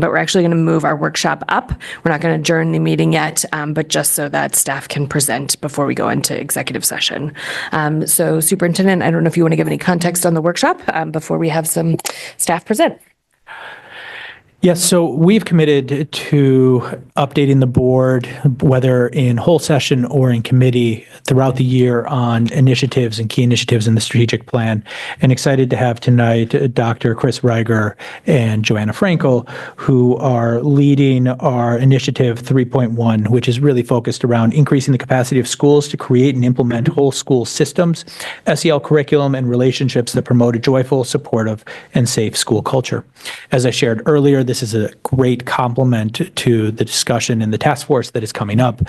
but we're actually going to move our workshop up. We're not going to adjourn the meeting yet, but just so that staff can present before we go into executive session. So Superintendent, I don't know if you want to give any context on the workshop before we have some staff present. Yes, so we've committed to updating the board, whether in whole session or in committee, throughout the year on initiatives and key initiatives in the strategic plan. And excited to have tonight Dr. Chris Reiger and Joanna Frankel, who are leading our initiative 3.1, which is really focused around increasing the capacity of schools to create and implement whole school systems, SEL curriculum, and relationships that promote a joyful, supportive, and safe school culture. As I shared earlier, this is a great complement to the discussion in the task force that is coming up.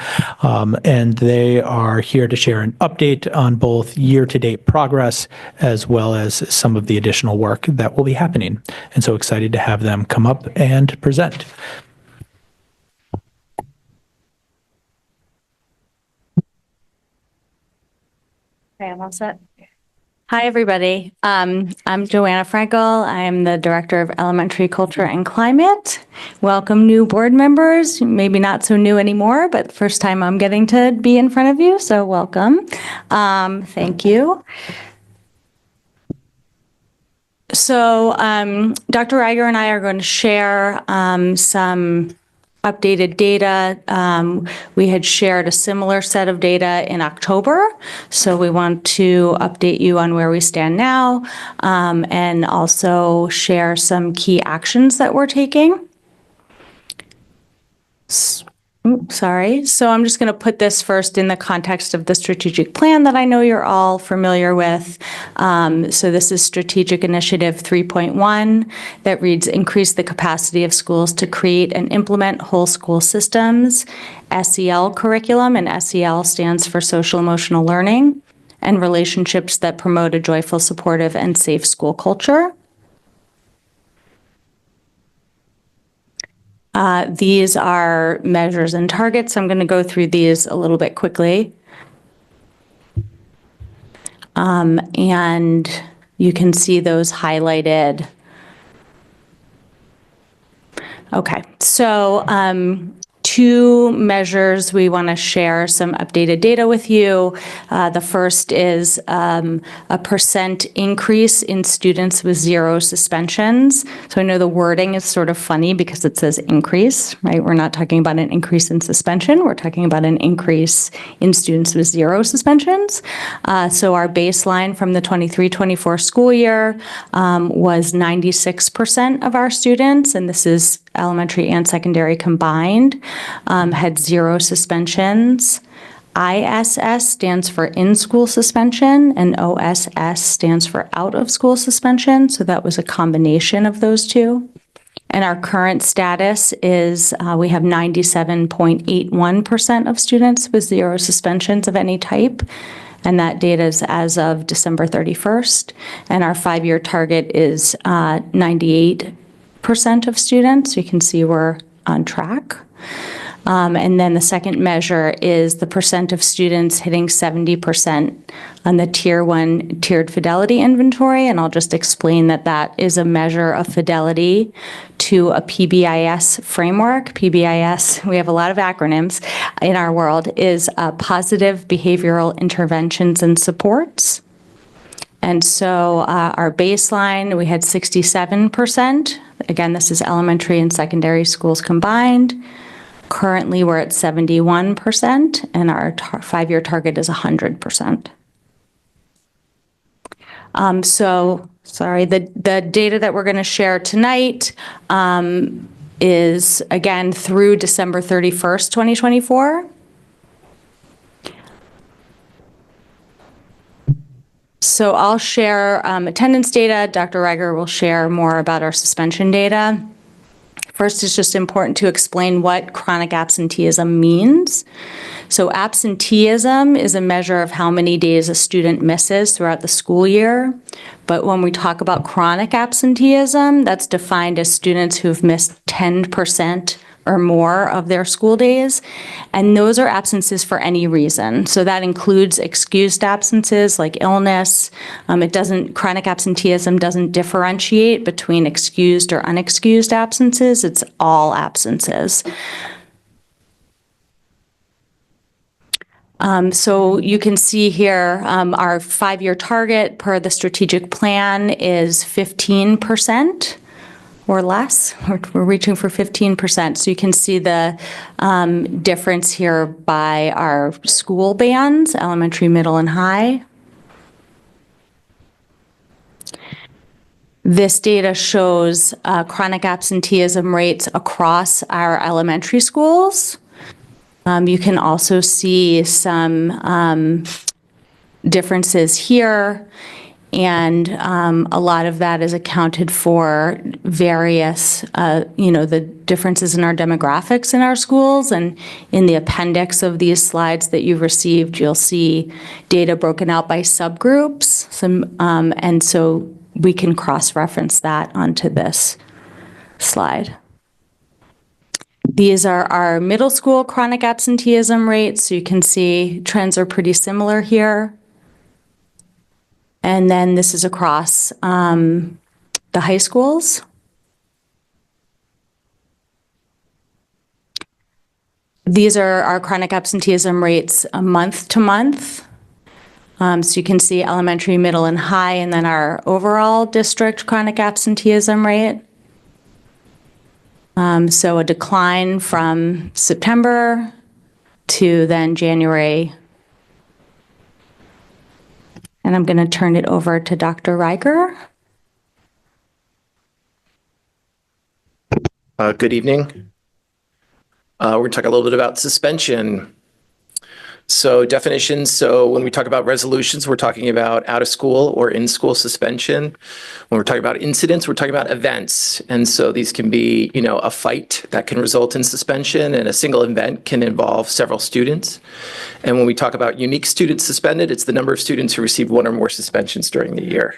And they are here to share an update on both year-to-date progress as well as some of the additional work that will be happening. And so excited to have them come up and present. Okay, I'm all set. Hi, everybody. I'm Joanna Frankel. I am the Director of Elementary Culture and Climate. Welcome, new board members. Maybe not so new anymore, but first time I'm getting to be in front of you, so welcome. Thank you. So Dr. Reiger and I are going to share some updated data. We had shared a similar set of data in October, so we want to update you on where we stand now, and also share some key actions that we're taking. Sorry. So I'm just going to put this first in the context of the strategic plan that I know you're all familiar with. So this is Strategic Initiative 3.1 that reads, increase the capacity of schools to create and implement whole school systems, SEL curriculum, and SEL stands for social emotional learning, and relationships that promote a joyful, supportive, and safe school culture. These are measures and targets. I'm going to go through these a little bit quickly. And you can see those highlighted. Okay, so two measures we want to share some updated data with you. The first is a percent increase in students with 0 suspensions. So I know the wording is sort of funny because it says increase, right? We're not talking about an increase in suspension. We're talking about an increase in students with 0 suspensions. So our baseline from the 23-24 school year was 96% of our students, and this is elementary and secondary combined, had 0 suspensions. ISS stands for in-school suspension, and OSS stands for out-of-school suspension. So that was a combination of those two. And our current status is we have 97.81% of students with 0 suspensions of any type. And that data is as of December 31st. And our 5-year target is 98% of students. You can see we're on track. And then the second measure is the percent of students hitting 70% on the Tier 1 tiered fidelity inventory. And I'll just explain that that is a measure of fidelity to a PBIS framework. PBIS, we have a lot of acronyms in our world, is positive behavioral interventions and supports. And so our baseline, we had 67%. Again, this is elementary and secondary schools combined. Currently, we're at 71%, and our 5-year target is 100%. So, sorry, the data that we're going to share tonight is, again, through December 31st, 2024. So I'll share attendance data. Dr. Reiger will share more about our suspension data. First, it's just important to explain what chronic absenteeism means. So absenteeism is a measure of how many days a student misses throughout the school year. But when we talk about chronic absenteeism, that's defined as students who've missed 10% or more of their school days. And those are absences for any reason. So that includes excused absences like illness. Chronic absenteeism doesn't differentiate between excused or unexcused absences. It's all absences. So you can see here, our 5-year target per the strategic plan is 15% or less. We're reaching for 15%. So you can see the difference here by our school bands, elementary, middle, and high. This data shows chronic absenteeism rates across our elementary schools. You can also see some differences here, and a lot of that is accounted for various, the differences in our demographics in our schools. And in the appendix of these slides that you've received, you'll see data broken out by subgroups. And so we can cross-reference that onto this slide. These are our middle school chronic absenteeism rates. So you can see trends are pretty similar here. And then this is across the high schools. These are our chronic absenteeism rates month to month. So you can see elementary, middle, and high, and then our overall district chronic absenteeism rate. So a decline from September to then January. And I'm going to turn it over to Dr. Riker. Good evening. We're going to talk a little bit about suspension. So definitions, so when we talk about resolutions, we're talking about out of school or in school suspension. When we're talking about incidents, we're talking about events. And so these can be, a fight that can result in suspension, and a single event can involve several students. And when we talk about unique students suspended, it's the number of students who received one or more suspensions during the year.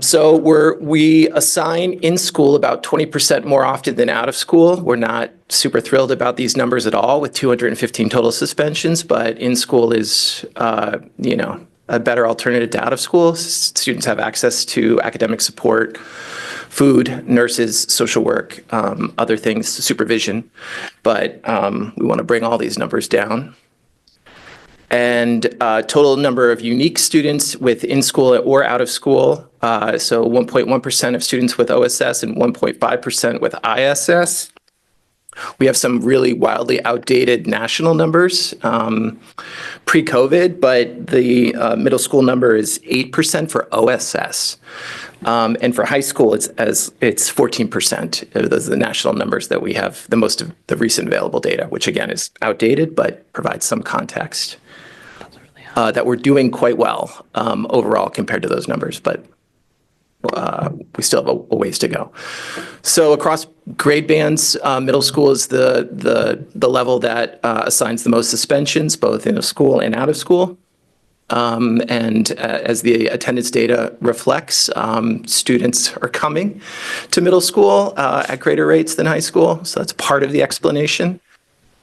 So we assign in school about 20% more often than out of school. We're not super thrilled about these numbers at all with 215 total suspensions, but in school is, a better alternative to out of school. Students have access to academic support, food, nurses, social work, other things, supervision. But we want to bring all these numbers down. And total number of unique students with in-school or out of school. So 1.1% of students with OSS and 1.5% with ISS. We have some really wildly outdated national numbers pre-COVID, but the middle school number is 8% for OSS. And for high school, it's 14%. Those are the national numbers that we have, the most of the recent available data, which again is outdated, but provides some context. That we're doing quite well overall compared to those numbers, but we still have a ways to go. So across grade bands, middle school is the level that assigns the most suspensions, both in school and out of school. And as the attendance data reflects, students are coming to middle school at greater rates than high school. So that's part of the explanation,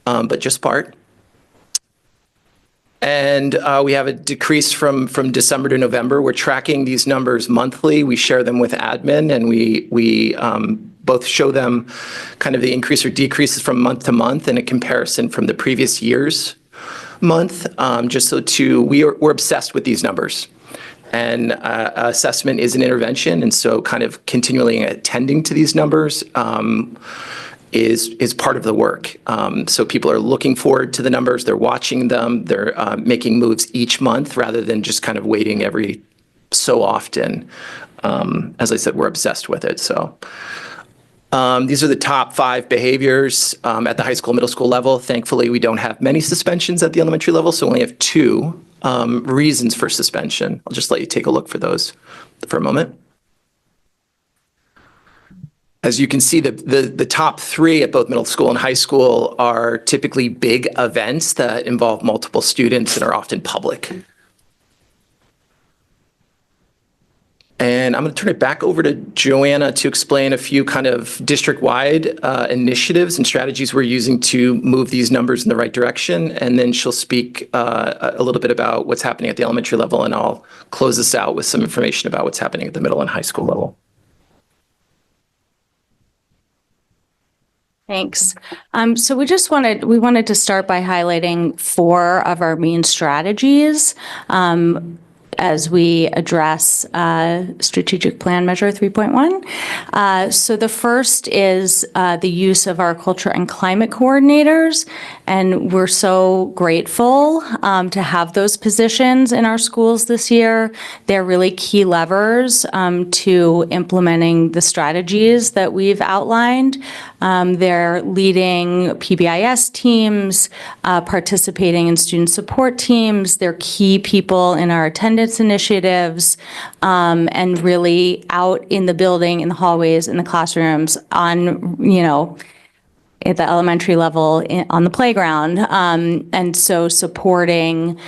but just part. And we have a decrease from December to November. We're tracking these numbers monthly. We share them with admin, and we both show them kind of the increase or decreases from month to month and a comparison from the previous year's month, just so we're obsessed with these numbers. And assessment is an intervention, and so kind of continually attending to these numbers is part of the work. So people are looking forward to the numbers, they're watching them, they're making moves each month rather than just kind of waiting every so often. As I said, we're obsessed with it. So these are the top 5 behaviors at the high school, middle school level. Thankfully, we don't have many suspensions at the elementary level, so we only have 2 reasons for suspension. I'll just let you take a look for those for a moment. As you can see, the top 3 at both middle school and high school are typically big events that involve multiple students and are often public. And I'm going to turn it back over to Joanna to explain a few kind of district-wide initiatives and strategies we're using to move these numbers in the right direction. And then she'll speak a little bit about what's happening at the elementary level, and I'll close this out with some information about what's happening at the middle and high school level. Thanks. So we wanted to start by highlighting 4 of our main strategies as we address strategic plan measure 3.1. So the first is the use of our culture and climate coordinators, and we're so grateful to have those positions in our schools this year. They're really key levers to implementing the strategies that we've outlined. They're leading PBIS teams, participating in student support teams. They're key people in our attendance initiatives, and really out in the building, in the hallways, in the classrooms, on, at the elementary level on the playground. And so supporting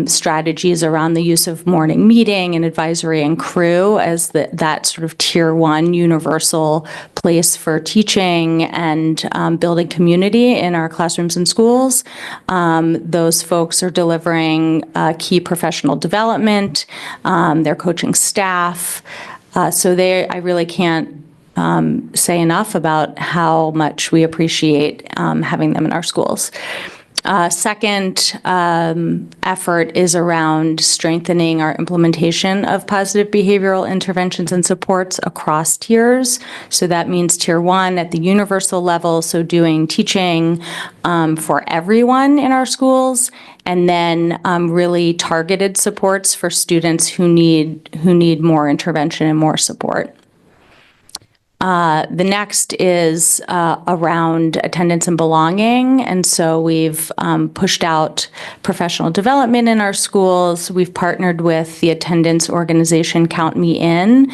strategies around the use of morning meeting and advisory and crew as that sort of tier 1 universal place for teaching and building community in our classrooms and schools. Those folks are delivering key professional development. They're coaching staff. So I really can't say enough about how much we appreciate having them in our schools. Second effort is around strengthening our implementation of positive behavioral interventions and supports across tiers. So that means tier 1 at the universal level, so doing teaching for everyone in our schools, and then really targeted supports for students who need more intervention and more support. The next is around attendance and belonging. And so we've pushed out professional development in our schools. We've partnered with the attendance organization Count Me In.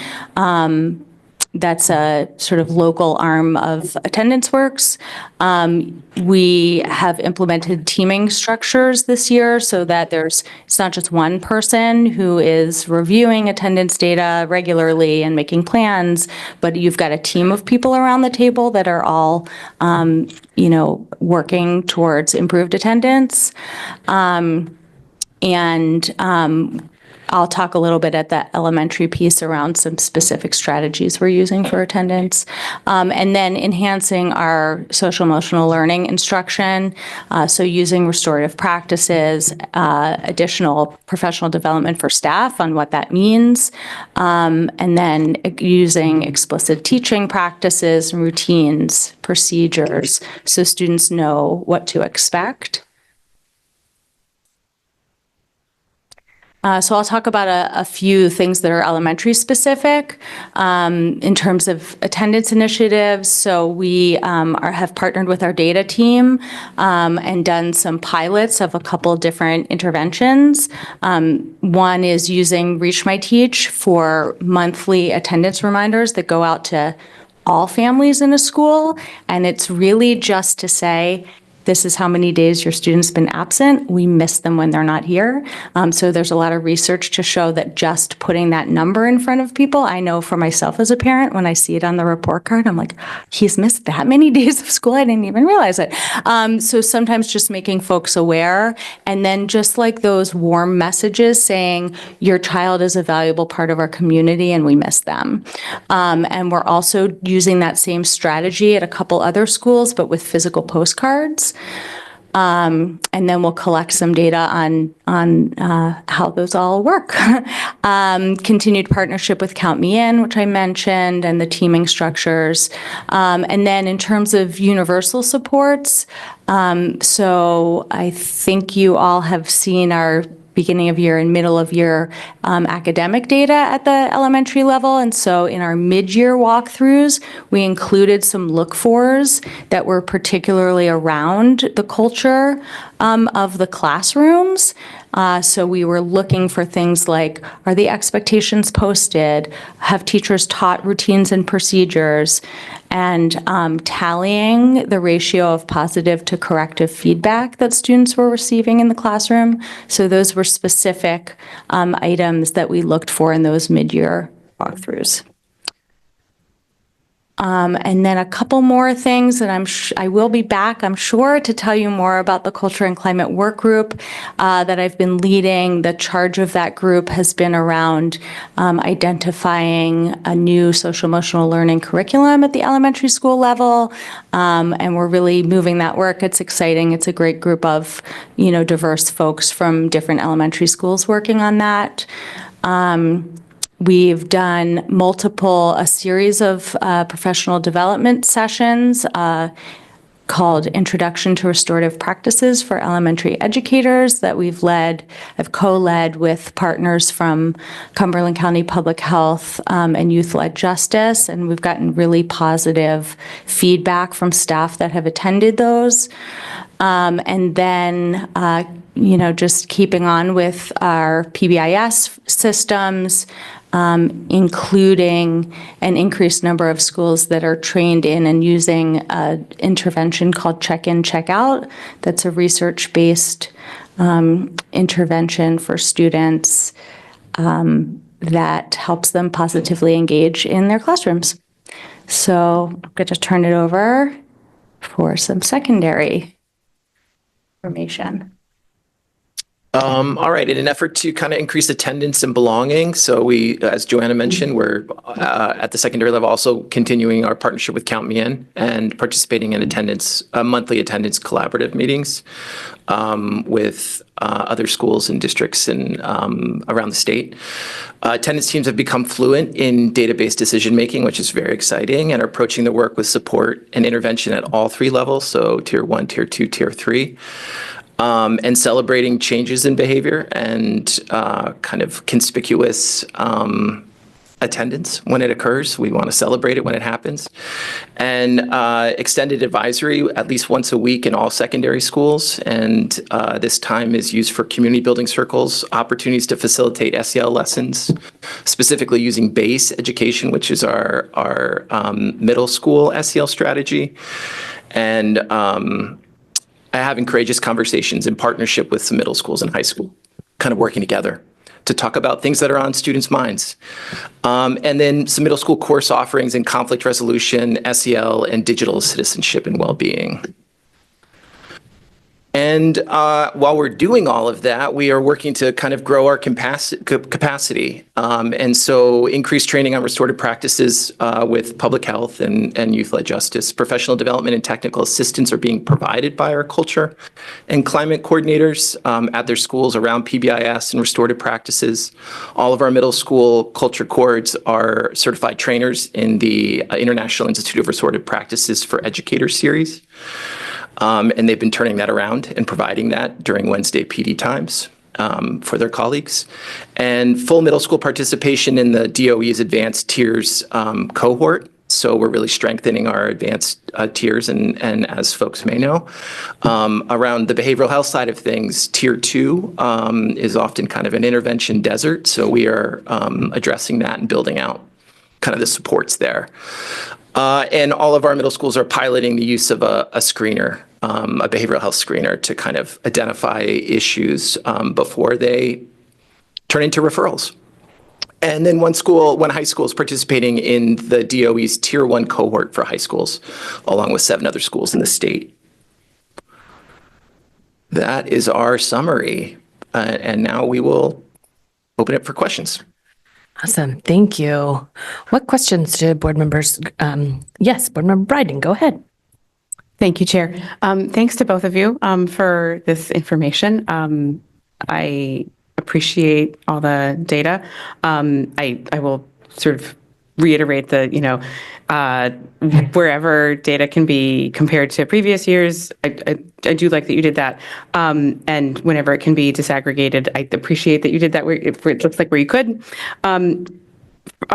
That's a sort of local arm of Attendance Works. We have implemented teaming structures this year so that it's not just one person who is reviewing attendance data regularly and making plans, but you've got a team of people around the table that are all, working towards improved attendance. I'll talk a little bit at the elementary piece around some specific strategies we're using for attendance. And then enhancing our social emotional learning instruction. So using restorative practices, additional professional development for staff on what that means. And then using explicit teaching practices, routines, procedures, so students know what to expect. So I'll talk about a few things that are elementary specific in terms of attendance initiatives. So we have partnered with our data team and done some pilots of a couple different interventions. One is using Reach My Teach for monthly attendance reminders that go out to all families in a school. And it's really just to say, this is how many days your student's been absent. We miss them when they're not here. So there's a lot of research to show that just putting that number in front of people, I know for myself as a parent, when I see it on the report card, I'm like, he's missed that many days of school. I didn't even realize it. So sometimes just making folks aware, and then just like those warm messages saying your child is a valuable part of our community and we miss them. And we're also using that same strategy at a couple other schools, but with physical postcards. And then we'll collect some data on how those all work. Continued partnership with Count Me In, which I mentioned, and the teaming structures. And then in terms of universal supports, so I think you all have seen our beginning of year and middle of year academic data at the elementary level. And so in our mid-year walkthroughs, we included some look-fors that were particularly around the culture of the classrooms. So we were looking for things like, are the expectations posted? Have teachers taught routines and procedures? And tallying the ratio of positive to corrective feedback that students were receiving in the classroom. So those were specific items that we looked for in those mid-year walkthroughs. And then a couple more things that I will be back, I'm sure, to tell you more about the Culture and Climate Work Group that I've been leading. The charge of that group has been around identifying a new social emotional learning curriculum at the elementary school level, and we're really moving that work. It's exciting. It's a great group of, diverse folks from different elementary schools working on that. We've done a series of professional development sessions called Introduction to Restorative Practices for Elementary Educators that I've co-led with partners from Cumberland County Public Health and Youth-Led Justice, and we've gotten really positive feedback from staff that have attended those. And then, just keeping on with our PBIS systems, including an increased number of schools that are trained in and using an intervention called check-in, check-out. That's a research-based intervention for students that helps them positively engage in their classrooms. So I'm going to turn it over for some secondary information. All right. In an effort to kind of increase attendance and belonging, so we, as Joanna mentioned, we're at the secondary level also continuing our partnership with Count Me In and participating in monthly attendance collaborative meetings with other schools and districts and around the state. Attendance teams have become fluent in database decision making, which is very exciting, and are approaching the work with support and intervention at all three levels, so Tier 1, Tier 2, Tier 3. And celebrating changes in behavior and kind of conspicuous attendance when it occurs. We want to celebrate it when it happens. And extended advisory at least once a week in all secondary schools. And this time is used for community building circles, opportunities to facilitate SEL lessons, specifically using BASE education, which is our middle school SEL strategy. And having courageous conversations in partnership with some middle schools and high school, kind of working together to talk about things that are on students' minds. And then some middle school course offerings in conflict resolution, SEL, and digital citizenship and well-being. And while we're doing all of that, we are working to kind of grow our capacity. And so increased training on restorative practices with public health and youth-led justice. Professional development and technical assistance are being provided by our culture and climate coordinators at their schools around PBIS and restorative practices. All of our middle school culture coords are certified trainers in the International Institute of Restorative Practices for Educators series. And they've been turning that around and providing that during Wednesday PD times for their colleagues. And full middle school participation in the DOE's advanced tiers cohort. So we're really strengthening our advanced tiers. And as folks may know, around the behavioral health side of things, Tier 2 is often kind of an intervention desert. So we are addressing that and building out kind of the supports there. And all of our middle schools are piloting the use of a screener, a behavioral health screener, to kind of identify issues before they turn into referrals. And then one high school is participating in the DOE's Tier 1 cohort for high schools, along with 7 other schools in the state. That is our summary. And now we will open it for questions. Awesome. Thank you. What questions do board members? Yes, Board Member Bryden, go ahead. Thank you, Chair. Thanks to both of you for this information. I appreciate all the data. I will sort of reiterate the, wherever data can be compared to previous years, I do like that you did that. And whenever it can be disaggregated, I appreciate that you did that where it looks like where you could. On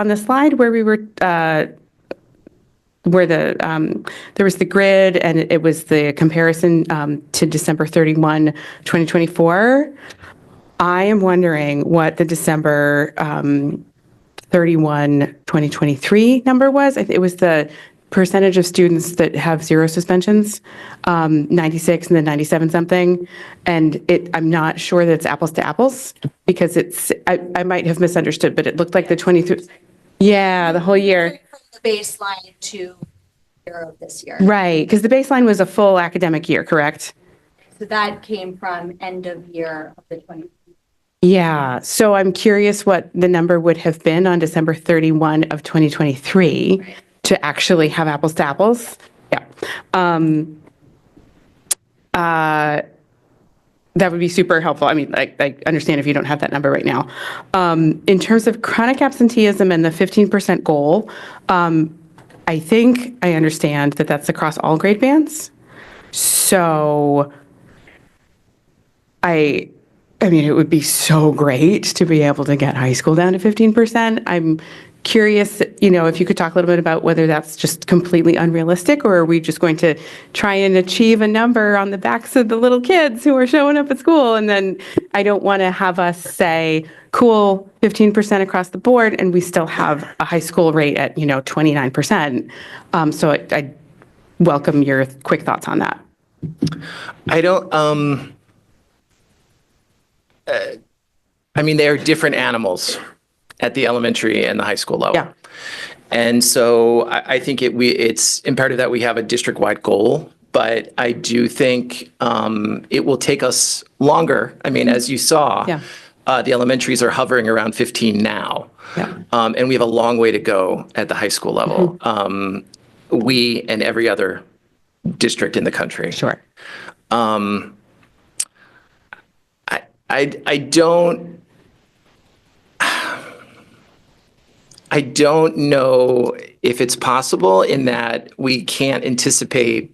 the slide where we were, where there was the grid and it was the comparison to December 31, 2024, I am wondering what the December 31, 2023 number was. It was the percentage of students that have 0 suspensions, 96 and then 97 something. And I'm not sure that it's apples to apples because I might have misunderstood, but it looked like the 23. Yeah, the whole year. From the baseline to year of this year. Right, because the baseline was a full academic year, correct? So that came from end of year of the 20. Yeah, so I'm curious what the number would have been on December 31 of 2023 to actually have apples to apples. Yeah. That would be super helpful. I mean, I understand if you don't have that number right now. In terms of chronic absenteeism and the 15% goal, I think I understand that that's across all grade bands. So I mean, it would be so great to be able to get high school down to 15%. I'm curious, if you could talk a little bit about whether that's just completely unrealistic, or are we just going to try and achieve a number on the backs of the little kids who are showing up at school? And then I don't want to have us say, cool, 15% across the board, and we still have a high school rate at, 29%. So I welcome your quick thoughts on that. I don't, I mean, they are different animals at the elementary and the high school level. Yeah. And so I think it's imperative that we have a district-wide goal, but I do think it will take us longer. I mean, as you saw, Yeah. The elementaries are hovering around 15 now. Yeah. And we have a long way to go at the high school level. We and every other district in the country. Sure. I don't know if it's possible, in that we can't anticipate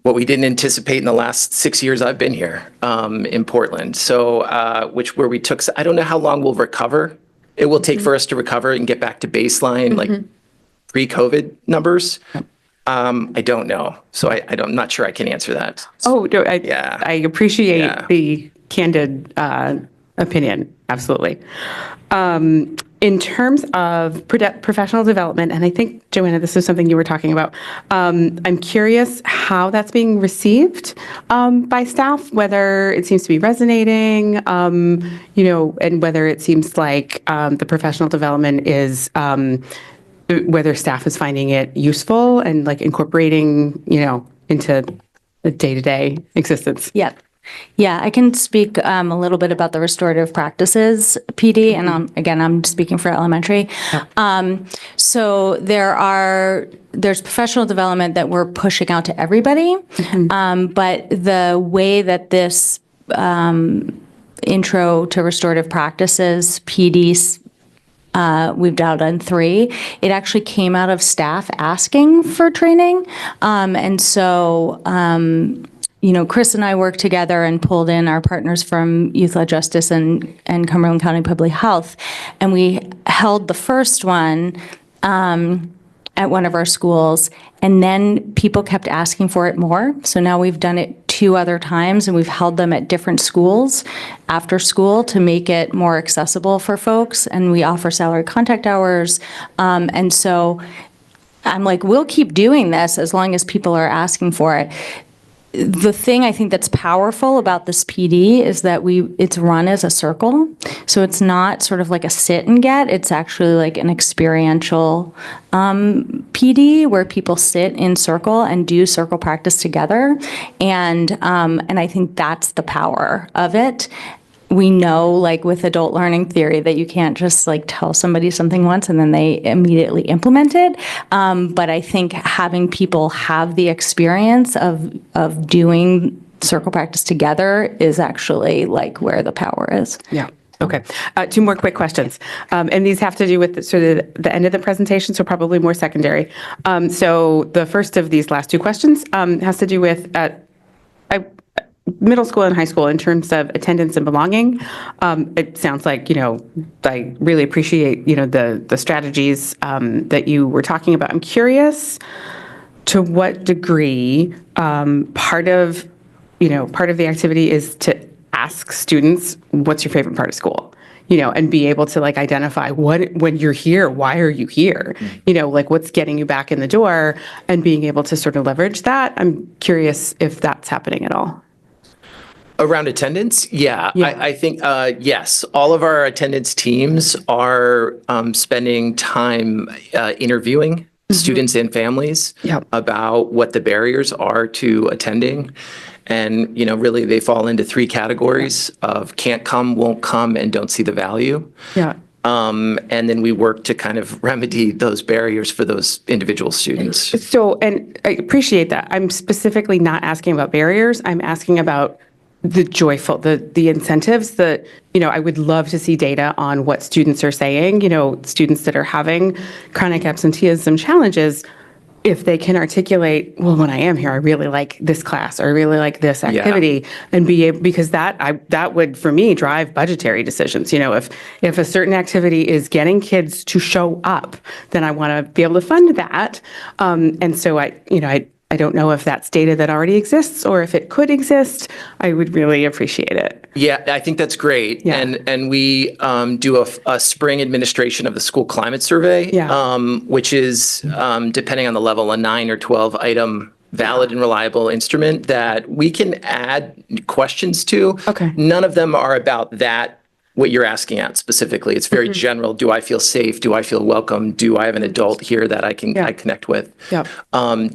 what we didn't anticipate in the last 6 years I've been here in Portland. So, where we took, I don't know how long we'll recover. It will take for us to recover and get back to baseline, like pre-COVID numbers. I don't know. So I'm not sure I can answer that. Oh, no, Yeah. I appreciate Yeah. the candid opinion. Absolutely. In terms of professional development, and I think, Joanna, this is something you were talking about, I'm curious how that's being received by staff, whether it seems to be resonating, and whether it seems like the professional development is, whether staff is finding it useful and like incorporating, into the day-to-day existence. Yep. Yeah, I can speak a little bit about the restorative practices PD, and again, I'm speaking for elementary. So there's professional development that we're pushing out to everybody, but the way that this intro to restorative practices PDs, we've now done 3. It actually came out of staff asking for training, and so. Chris and I worked together and pulled in our partners from Youth-Led Justice and Cumberland County Public Health. And we held the first one at one of our schools. And then people kept asking for it more. So now we've done it 2 other times, and we've held them at different schools after school to make it more accessible for folks. And we offer salary contact hours. And so I'm like, we'll keep doing this as long as people are asking for it. The thing I think that's powerful about this PD is that it's run as a circle. So it's not sort of like a sit and get, it's actually like an experiential PD where people sit in circle and do circle practice together. And I think that's the power of it. We know, like with adult learning theory, that you can't just like tell somebody something once and then they immediately implement it. But I think having people have the experience of doing circle practice together is actually like where the power is. Yeah. Okay. 2 more quick questions. And these have to do with sort of the end of the presentation, so probably more secondary. So the first of these last 2 questions has to do with middle school and high school in terms of attendance and belonging. It sounds like, I really appreciate, the strategies that you were talking about. I'm curious to what degree part of the activity is to ask students, what's your favorite part of school? And be able to like identify when you're here, why are you here? Like what's getting you back in the door, and being able to sort of leverage that. I'm curious if that's happening at all. Around attendance, yeah, Yeah. I think, yes, all of our attendance teams are spending time interviewing students and families Yep. about what the barriers are to attending. And, really, they fall into three categories of can't come, won't come, and don't see the value. Yeah. And then we work to kind of remedy those barriers for those individual students. So, and I appreciate that. I'm specifically not asking about barriers. I'm asking about the joyful, the incentives that, I would love to see data on what students are saying, students that are having chronic absenteeism challenges, if they can articulate, well, when I am here, I really like this class, or I really like this activity, and be able, because that would, for me, drive budgetary decisions. If a certain activity is getting kids to show up, then I want to be able to fund that. And so I don't know if that's data that already exists, or if it could exist. I would really appreciate it. Yeah, I think that's great. Yeah. And we do a spring administration of the school climate survey, which is, depending on the level, a 9 or 12 item valid and reliable instrument that we can add questions to. Okay. None of them are about that, what you're asking at specifically. It's very general. Do I feel safe? Do I feel welcome? Do I have an adult here that I connect with? Yep.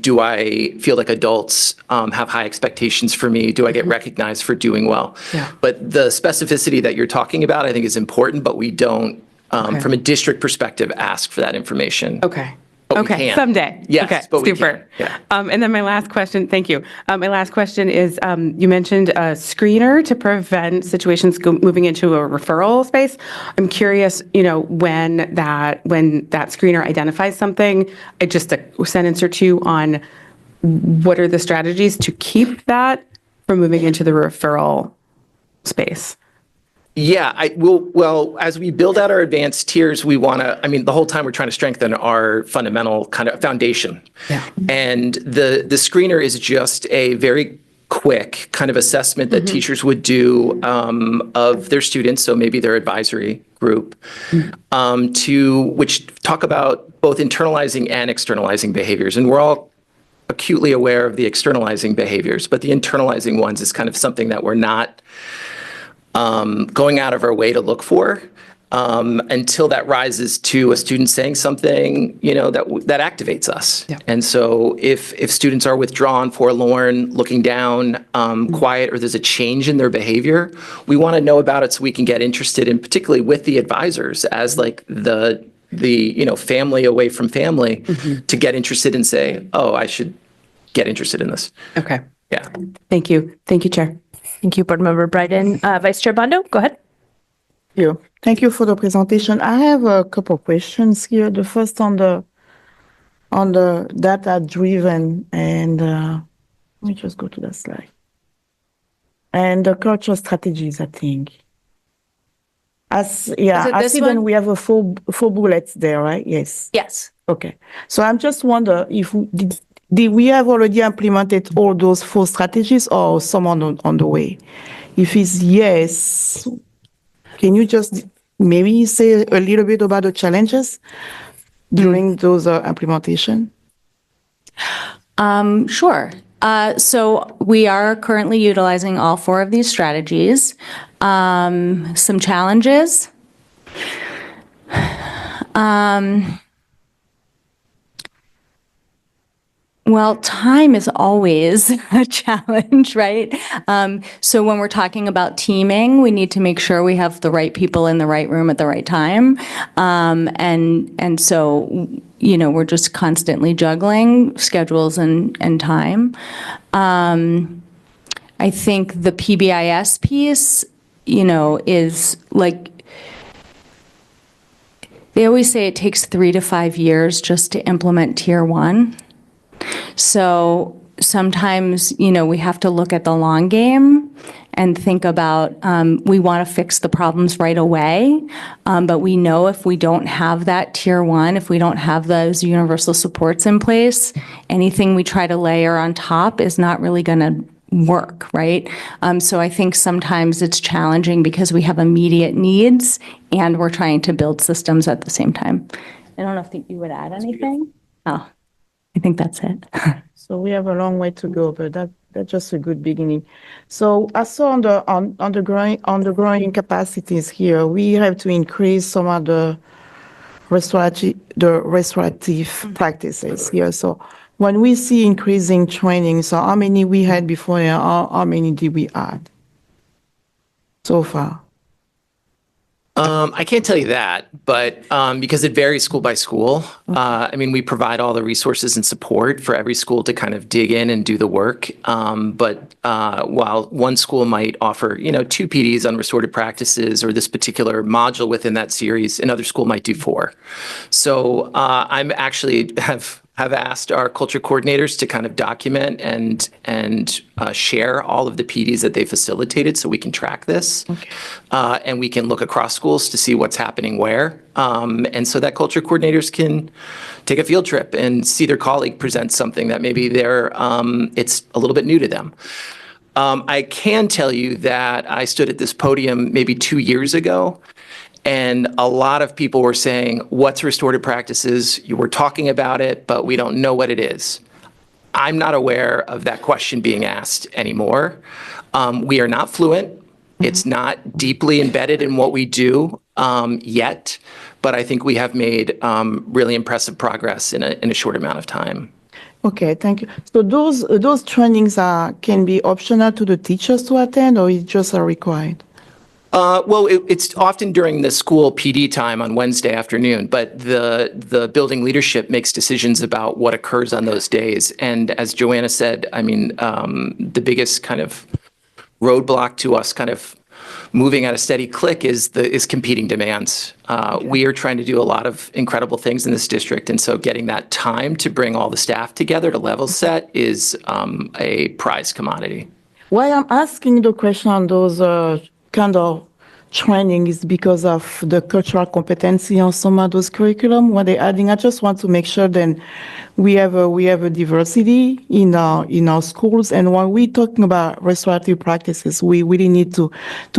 Do I feel like adults have high expectations for me? Do I get recognized for doing well? Yeah. But the specificity that you're talking about, I think, is important, but we don't, from a district perspective, ask for that information. Okay. But we Okay, can. someday. Yes, Okay, but we super. can. Yeah. And then my last question, thank you. My last question is, you mentioned a screener to prevent situations moving into a referral space. I'm curious, when that screener identifies something, just a sentence or two on what are the strategies to keep that from moving into the referral space? Yeah, well, as we build out our advanced tiers, we want to, the whole time we're trying to strengthen our fundamental kind of foundation. Yeah. And the screener is just a very quick kind of assessment that teachers would do of their students, so maybe their advisory group, which talk about both internalizing and externalizing behaviors. And we're all acutely aware of the externalizing behaviors, but the internalizing ones is kind of something that we're not going out of our way to look for until that rises to a student saying something, that activates us. Yeah. And so if students are withdrawn, forlorn, looking down, quiet, or there's a change in their behavior, we want to know about it so we can get interested in, particularly with the advisors as like the family away from family, to get interested and say, oh, I should get interested in this. Okay. Yeah. Thank you. Thank you, Chair. Thank you, Board Member Bryden. Vice Chair Bondo, go ahead. Thank you for the presentation. I have a couple of questions here. The first on the data-driven, and let me just go to that slide. And the cultural strategies, I think. I see then we have a full bullets there, right? Yes. Yes. Okay. So I'm just wonder if did we have already implemented all those 4 strategies, or some on the way? If it's yes, can you just maybe say a little bit about the challenges during those implementation? Sure. So we are currently utilizing all 4 of these strategies. Some challenges. Well, time is always a challenge, right? So when we're talking about teaming, we need to make sure we have the right people in the right room at the right time. And so, we're just constantly juggling schedules and time. I think the PBIS piece, is like, they always say it takes 3 to 5 years just to implement Tier 1. So sometimes, we have to look at the long game and think about, we want to fix the problems right away. But we know if we don't have that Tier 1, if we don't have those universal supports in place, anything we try to layer on top is not really going to work, right? So I think sometimes it's challenging because we have immediate needs and we're trying to build systems at the same time. I don't know if you would add anything. Oh, I think that's it. So we have a long way to go, but That's just a good beginning. So I saw on the growing capacities here, we have to increase some of the restorative practices here. So when we see increasing training, so how many we had before and how many did we add so far? I can't tell you that, but because it varies school by school. I mean, we provide all the resources and support for every school to kind of dig in and do the work. But while one school might offer, 2 PDs on restorative practices or this particular module within that series, another school might do 4. So I'm actually have asked our culture coordinators to kind of document and share all of the PDs that they facilitated so we can track this. And we can look across schools to see what's happening where. And so that culture coordinators can take a field trip and see their colleague present something that maybe it's a little bit new to them. I can tell you that I stood at this podium maybe 2 years ago, and a lot of people were saying, what's restorative practices? You were talking about it, but we don't know what it is. I'm not aware of that question being asked anymore. We are not fluent. It's not deeply embedded in what we do yet, but I think we have made really impressive progress in a short amount of time. Okay, thank you. So those trainings can be optional to the teachers to attend, or is just required? Well, it's often during the school PD time on Wednesday afternoon, but the building leadership makes decisions about what occurs on those days. And as Joanna said, I mean, the biggest kind of roadblock to us kind of moving at a steady click is competing demands. We are trying to do a lot of incredible things in this district, and so getting that time to bring all the staff together to level set is a prized commodity. Why I'm asking the question on those kind of training is because of the cultural competency on some of those curriculum when they're adding. I just want to make sure then we have a diversity in our schools, and when we're talking about restorative practices, we really need to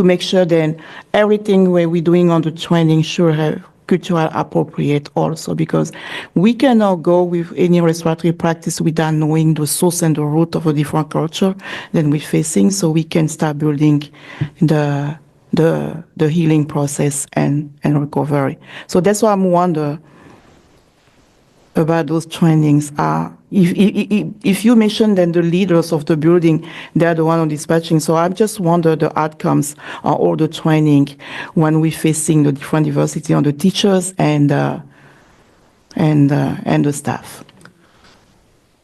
make sure then everything we're doing on the training should have cultural appropriate also, because we cannot go with any restorative practice without knowing the source and the root of a different culture than we're facing, so we can start building the healing process and recovery. So that's why I'm wondering about those trainings. If you mentioned then the leaders of the building, they're the one on dispatching. So I just wonder the outcomes of all the training when we're facing the different diversity on the teachers and the staff.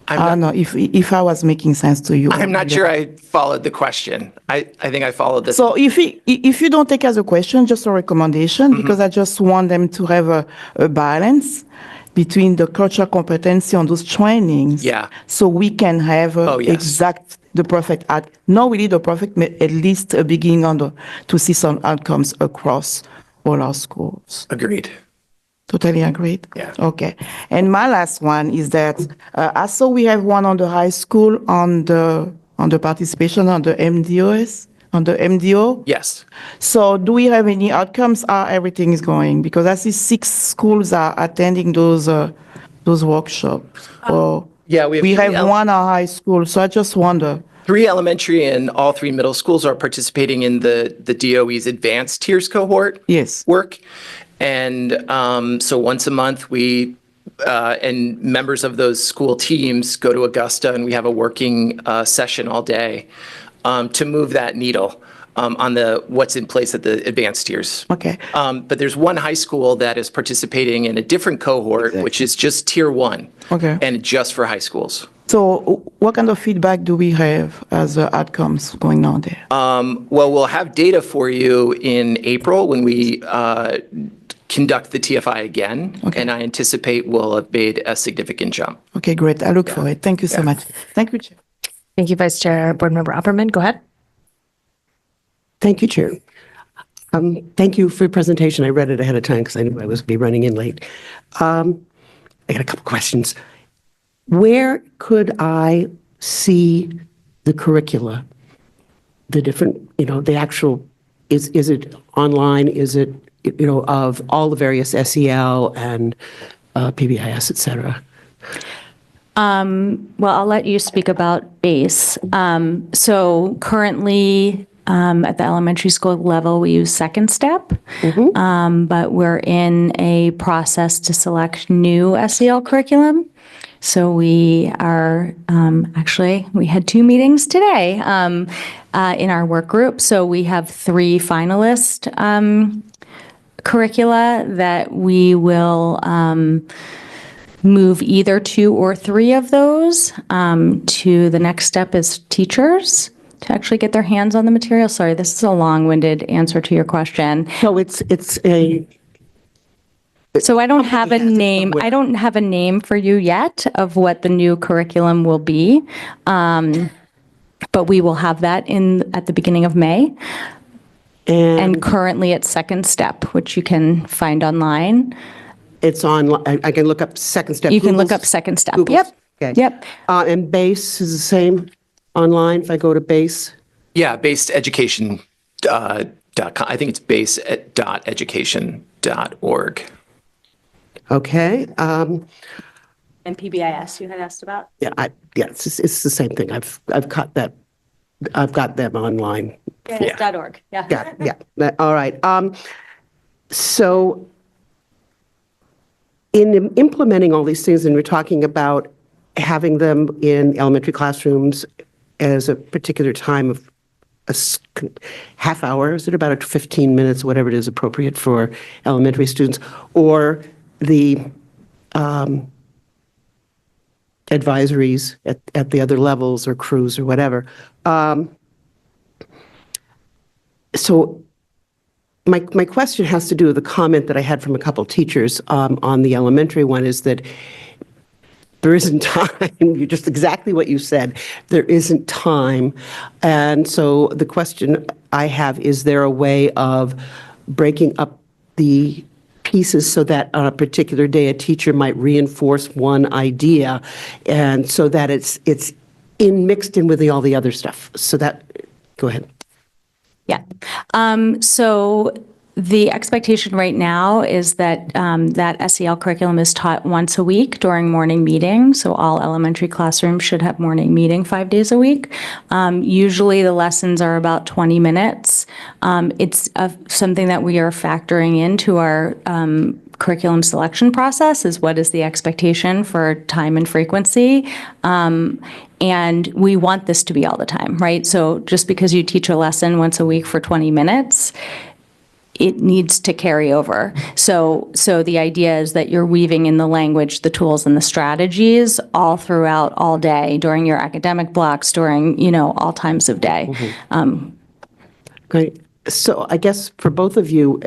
I don't know if I was making sense to you. I'm not sure I followed the question. I think I followed this. So if you don't take as a question, just a recommendation, because I just want them to have a balance between the cultural competency on those trainings. Yeah. So we can have the perfect not really the perfect, but at least a beginning to see some outcomes across all our schools. Agreed. Totally agreed? Yeah. Okay. And my last one is that I saw we have one on the high school on the participation on the MDOS, on the MDO. Yes. So do we have any outcomes? How everything is going? Because I see 6 schools are attending those workshops. Yeah, we have one at high school. So I just wonder. 3 elementary and all 3 middle schools are participating in the DOE's advanced tiers cohort work. And so once a month, we and members of those school teams go to Augusta, and we have a working session all day to move that needle on what's in place at the advanced tiers. Okay. But there's one high school that is participating in a different cohort, which is just tier 1, and just for high schools. So what kind of feedback do we have as outcomes going on there? Well, we'll have data for you in April when we conduct the TFI again, and I anticipate we'll have made a significant jump. Okay, great. I look for it. Thank you so much. Thank you, Chair. Thank you, Vice Chair. Board Member Opperman, go ahead. Thank you, Chair. Thank you for your presentation. I read it ahead of time because I knew I was be running in late. I got a couple questions. Where could I see the curricula? The different, the actual, is it online? Is it, of all the various SEL and PBIS, et cetera? Well, I'll let you speak about BASE. So currently, at the elementary school level, we use Second Step, but we're in a process to select new SEL curriculum. So we are, actually, we had 2 meetings today in our work group. So we have 3 finalist curricula that we will move either 2 or 3 of those to the next step is teachers to actually get their hands on the material. Sorry, this is a long-winded answer to your question. So it's a, So I don't have a name. I don't have a name for you yet of what the new curriculum will be, but we will have that at the beginning of May. And currently it's Second Step, which you can find online. it's on, I can look up Second Step. You can look up Second Step. Google's- Yep. Okay. Yep. And BASE is the same online if I go to BASE? Yeah, baseeducation.com. I think it's base.education.org. Okay. And PBIS you had asked about? Yeah, it's the same thing. I've got that. I've got them online. Yeah. .org. Yeah. Got it. Yeah. All right. So in implementing all these things, and we're talking about having them in elementary classrooms as a particular time of half hour, is it about 15 minutes, whatever it is appropriate for elementary students, or the advisories at the other levels or crews or whatever. So my question has to do with the comment that I had from a couple teachers on the elementary one, is that there isn't time. You're just exactly what you said. There isn't time. And so the question I have, is there a way of breaking up the pieces so that on a particular day a teacher might reinforce one idea, and so that it's mixed in with all the other stuff? So that, go ahead. Yeah. So the expectation right now is that that SEL curriculum is taught once a week during morning meeting. So all elementary classrooms should have morning meeting 5 days a week. Usually the lessons are about 20 minutes. It's something that we are factoring into our curriculum selection process, is what is the expectation for time and frequency. And we want this to be all the time, right? So just because you teach a lesson once a week for 20 minutes, it needs to carry over. So the idea is that you're weaving in the language, the tools, and the strategies all throughout all day, during your academic blocks, during, all times of day. Great. So I guess for both of you,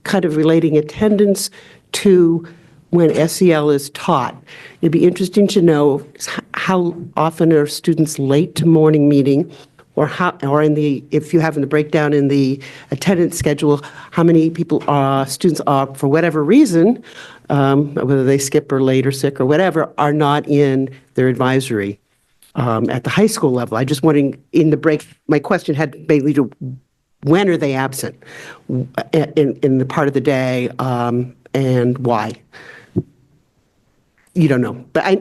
kind of relating attendance to when SEL is taught, it'd be interesting to know how often are students late to morning meeting, or if you have the breakdown in the attendance schedule, how many students are, for whatever reason, whether they skip or late or sick or whatever, are not in their advisory at the high school level. I just wondering, in the break, my question had mainly to, when are they absent in the part of the day, and why? You don't know, but I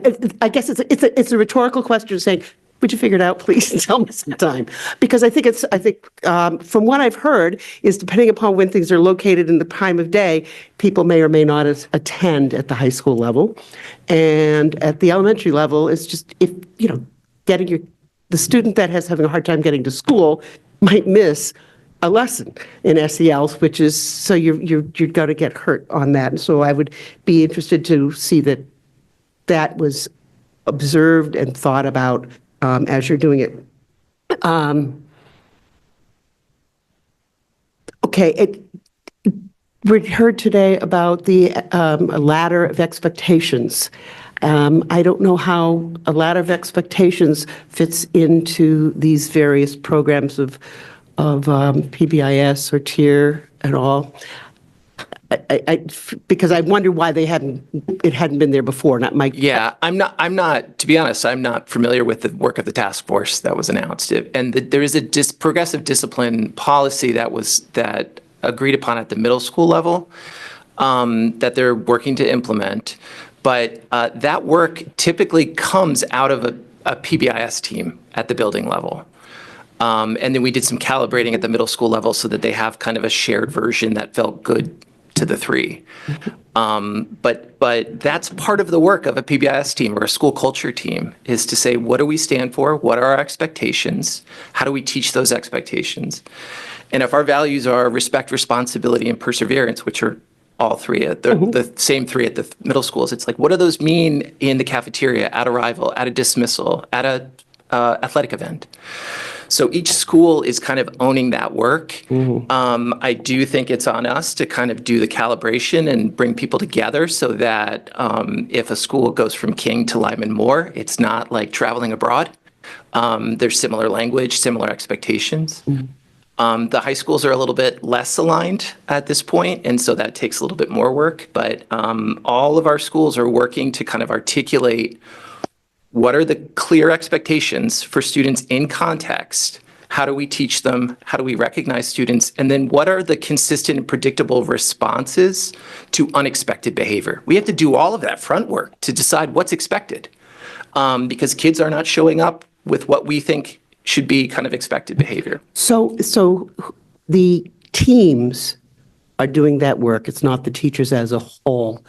guess it's a rhetorical question, saying, would you figure it out, please? Tell me sometime. Because I think from what I've heard, is depending upon when things are located in the time of day, people may or may not attend at the high school level. And at the elementary level, it's just, getting the student that has having a hard time getting to school might miss a lesson in SELs, which is, so you're going to get hurt on that. And so I would be interested to see that was observed and thought about as you're doing it. Okay, we heard today about the ladder of expectations. I don't know how a ladder of expectations fits into these various programs of PBIS or tier at all. Because I wonder why it hadn't been there before. Not my. Yeah, I'm not. To be honest, I'm not familiar with the work of the task force that was announced. And there is a progressive discipline policy that agreed upon at the middle school level that they're working to implement. But that work typically comes out of a PBIS team at the building level. And then we did some calibrating at the middle school level so that they have kind of a shared version that felt good to the three. But that's part of the work of a PBIS team or a school culture team, is to say, what do we stand for? What are our expectations? How do we teach those expectations? And if our values are respect, responsibility, and perseverance, which are all three, the same three at the middle schools, it's like, what do those mean in the cafeteria, at arrival, at a dismissal, at a athletic event? So each school is kind of owning that work. I do think it's on us to kind of do the calibration and bring people together so that if a school goes from King to Lyman Moore, it's not like traveling abroad. There's similar language, similar expectations. The high schools are a little bit less aligned at this point, and so that takes a little bit more work. But all of our schools are working to kind of articulate what are the clear expectations for students in context? How do we teach them? How do we recognize students? And then what are the consistent and predictable responses to unexpected behavior? We have to do all of that front work to decide what's expected, because kids are not showing up with what we think should be kind of expected behavior. So the teams are doing that work. It's not the teachers as a whole.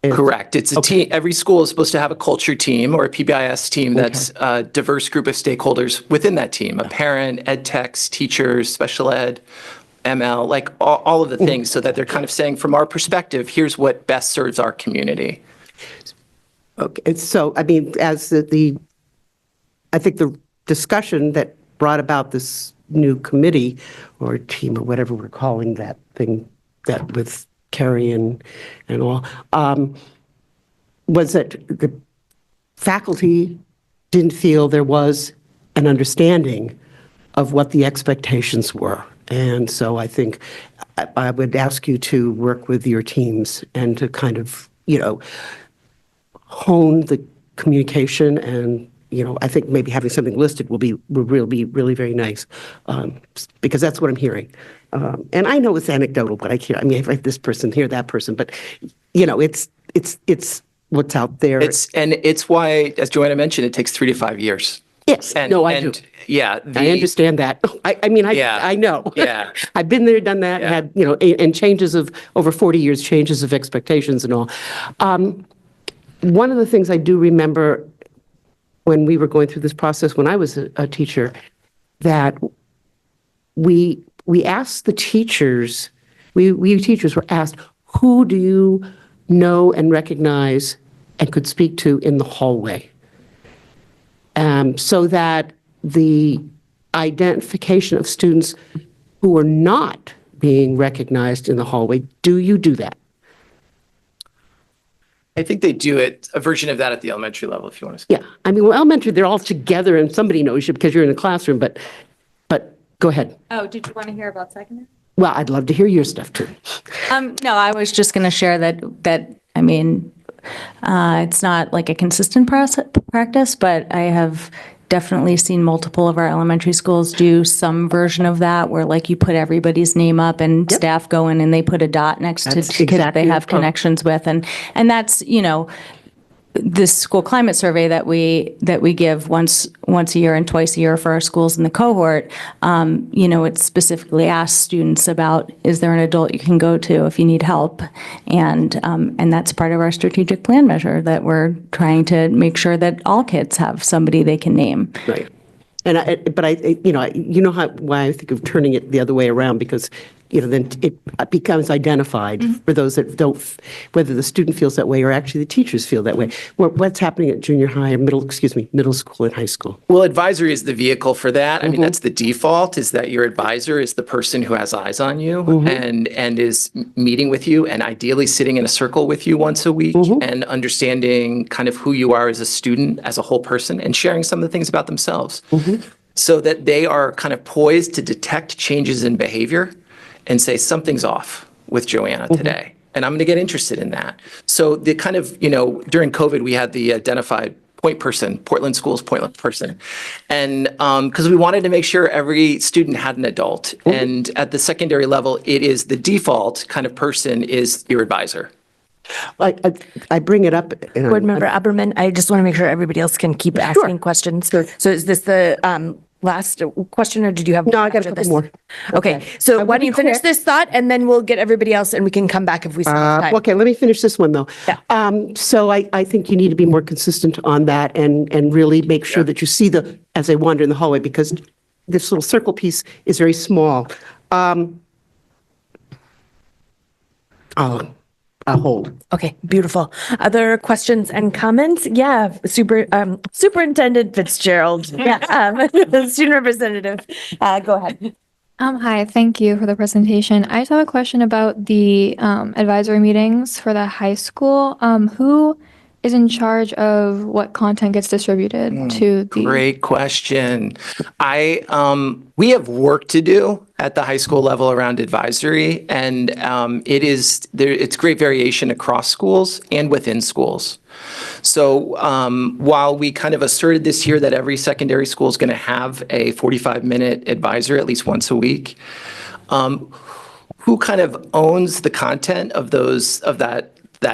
Correct. It's a team. Every school is supposed to have a culture team or a PBIS team that's a diverse group of stakeholders within that team, a parent, ed techs, teachers, special ed, ML, like all of the things, so that they're kind of saying, from our perspective, here's what best serves our community. Okay, so, I mean, as I think the discussion that brought about this new committee or team or whatever we're calling that thing, that with Carrie and all, was that the faculty didn't feel there was an understanding of what the expectations were. And so I think I would ask you to work with your teams and to kind of, hone the communication. And, I think maybe having something listed will be really very nice, because that's what I'm hearing. And I know it's anecdotal, but I have this person here, that person, but it's what's out there. It's why, as Joanna mentioned, it takes 3 to 5 years. Yes, I do. Yeah. I understand that. I know. Yeah. I've been there, done that, had, and changes of over 40 years, changes of expectations and all. One of the things I do remember when we were going through this process, when I was a teacher, that we asked the teachers, we teachers were asked, who do you know and recognize and could speak to in the hallway? So that the identification of students who are not being recognized in the hallway, do you do that? I think they do a version of that at the elementary level, if you want to. Yeah, elementary, they're all together and somebody knows you because you're in the classroom, but go ahead. Oh, did you want to hear about secondary? Well, I'd love to hear your stuff too. No, I was just going to share that it's not like a consistent practice, but I have definitely seen multiple of our elementary schools do some version of that, where like you put everybody's name up and staff go in and they put a dot next to kids they have connections with. And that's, this school climate survey that we give once a year and twice a year for our schools in the cohort, it specifically asks students about, is there an adult you can go to if you need help? And that's part of our strategic plan measure, that we're trying to make sure that all kids have somebody they can name. Right. And why I think of turning it the other way around, because then it becomes identified for those that don't, whether the student feels that way or actually the teachers feel that way. What's happening at junior high or middle school and high school? Well, advisory is the vehicle for that. I mean, that's the default, is that your advisor is the person who has eyes on you and is meeting with you and ideally sitting in a circle with you once a week and understanding kind of who you are as a student, as a whole person, and sharing some of the things about themselves so that they are kind of poised to detect changes in behavior and say, something's off with Joanna today, and I'm going to get interested in that. So the kind of, during COVID, we had the identified point person, Portland Schools point person. And because we wanted to make sure every student had an adult. And at the secondary level, it is the default kind of person is your advisor. I bring it up. And Board Member Aberman, I just want to make sure everybody else can keep asking questions. So is this the last question, or did you have? No, I got after a couple this? more. Okay, so I why will don't you be finish quick. this thought, and then we'll get everybody else, and we can come back if we still have time. Okay, let me finish this one, though. Yeah. So I think you need to be more consistent on that and really make sure that you see as they wander in the hallway, because this little circle piece is very small. I'll hold. Okay, beautiful. Other questions and comments? Yeah, Superintendent Fitzgerald. Yeah, student representative. Go ahead. Hi, thank you for the presentation. I just have a question about the advisory meetings for the high school. Who is in charge of what content gets distributed to the? Great question. We have work to do at the high school level around advisory, and it's great variation across schools and within schools. So while we kind of asserted this year that every secondary school is going to have a 45-minute advisor at least once a week, who kind of owns the content of that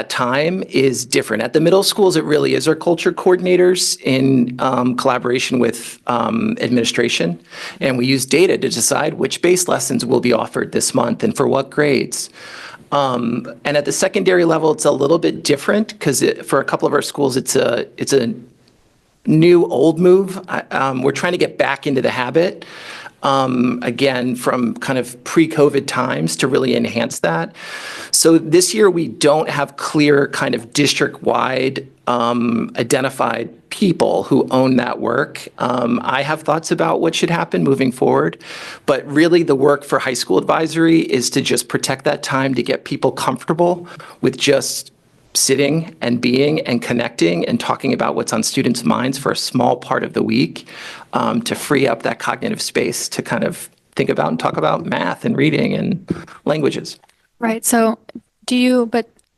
time is different. At the middle schools, it really is our culture coordinators in collaboration with administration. And we use data to decide which base lessons will be offered this month and for what grades. And at the secondary level, it's a little bit different because for a couple of our schools, it's a new old move. We're trying to get back into the habit. Again, from kind of pre-COVID times to really enhance that. So this year, we don't have clear kind of district-wide identified people who own that work. I have thoughts about what should happen moving forward, but really the work for high school advisory is to just protect that time to get people comfortable with just sitting and being and connecting and talking about what's on students' minds for a small part of the week, to free up that cognitive space to kind of think about and talk about math and reading and languages. Right. So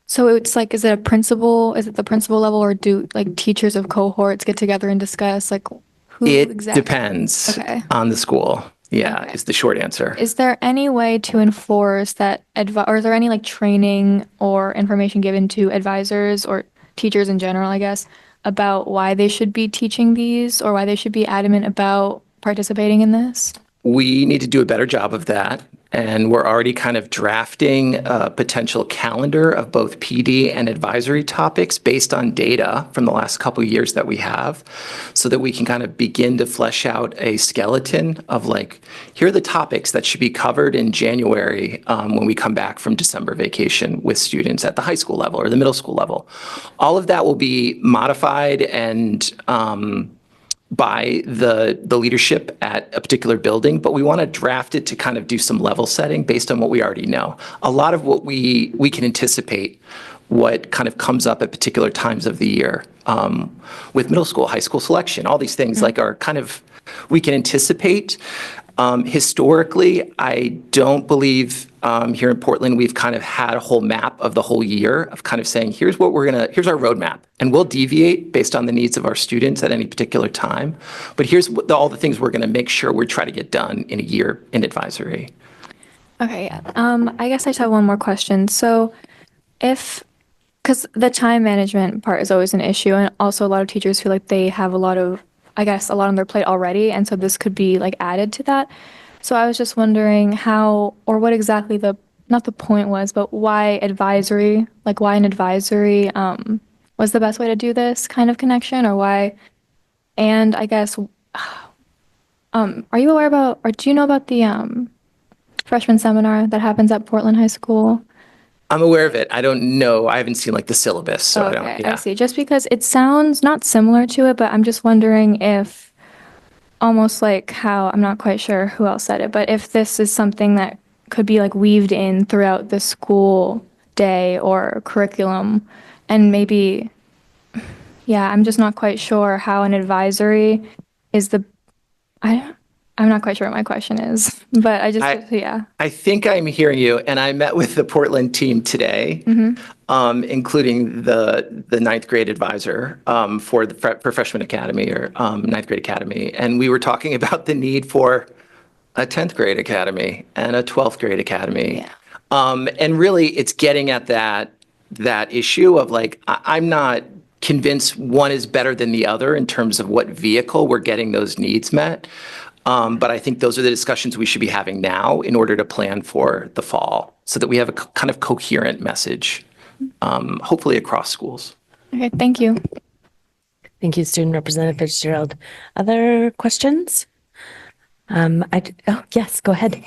so it's like, is it the principal level, or do like teachers of cohorts get together and discuss like who It exactly? depends Okay. on the school. Yeah, Okay. is the short answer. Is there any way to enforce that or is there any like training or information given to advisors or teachers in general, I guess, about why they should be teaching these or why they should be adamant about participating in this? We need to do a better job of that. And we're already kind of drafting a potential calendar of both PD and advisory topics based on data from the last couple of years that we have, so that we can kind of begin to flesh out a skeleton of like, here are the topics that should be covered in January when we come back from December vacation with students at the high school level or the middle school level. All of that will be modified and by the leadership at a particular building, but we want to draft it to kind of do some level setting based on what we already know. A lot of what we can anticipate what kind of comes up at particular times of the year with middle school, high school selection, all these things like are kind of, we can anticipate. Historically, I don't believe here in Portland, we've kind of had a whole map of the whole year of kind of saying, here's our roadmap, and we'll deviate based on the needs of our students at any particular time. But here's all the things we're going to make sure we're trying to get done in a year in advisory. Okay. I guess I just have one more question. So because the time management part is always an issue, and also a lot of teachers feel like they have a lot on their plate already, and so this could be like added to that. So I was just wondering how, or what exactly not the point was, but why an advisory was the best way to do this kind of connection, or why, and I guess, are you aware about, or do you know about the freshman seminar that happens at Portland High School? I'm aware of it. I don't know. I haven't seen like the syllabus, so I don't. Okay, Yeah. I see. Just because it sounds not similar to it, but I'm just wondering if almost like how, I'm not quite sure who else said it, but if this is something that could be like weaved in throughout the school day or curriculum, and maybe, yeah, I'm just not quite sure how an advisory is I'm not quite sure what my question is, but yeah. I think I'm hearing you, and I met with the Portland team today, including the ninth grade advisor for Freshman Academy or ninth grade academy, and we were talking about the need for a 10th grade academy and a 12th grade academy. Yeah. And really, it's getting at that that issue of like, I'm not convinced one is better than the other in terms of what vehicle we're getting those needs met. But I think those are the discussions we should be having now in order to plan for the fall so that we have a kind of coherent message, hopefully across schools. Okay, thank you. Thank you, Student Representative Fitzgerald. Other questions? Yes, go ahead.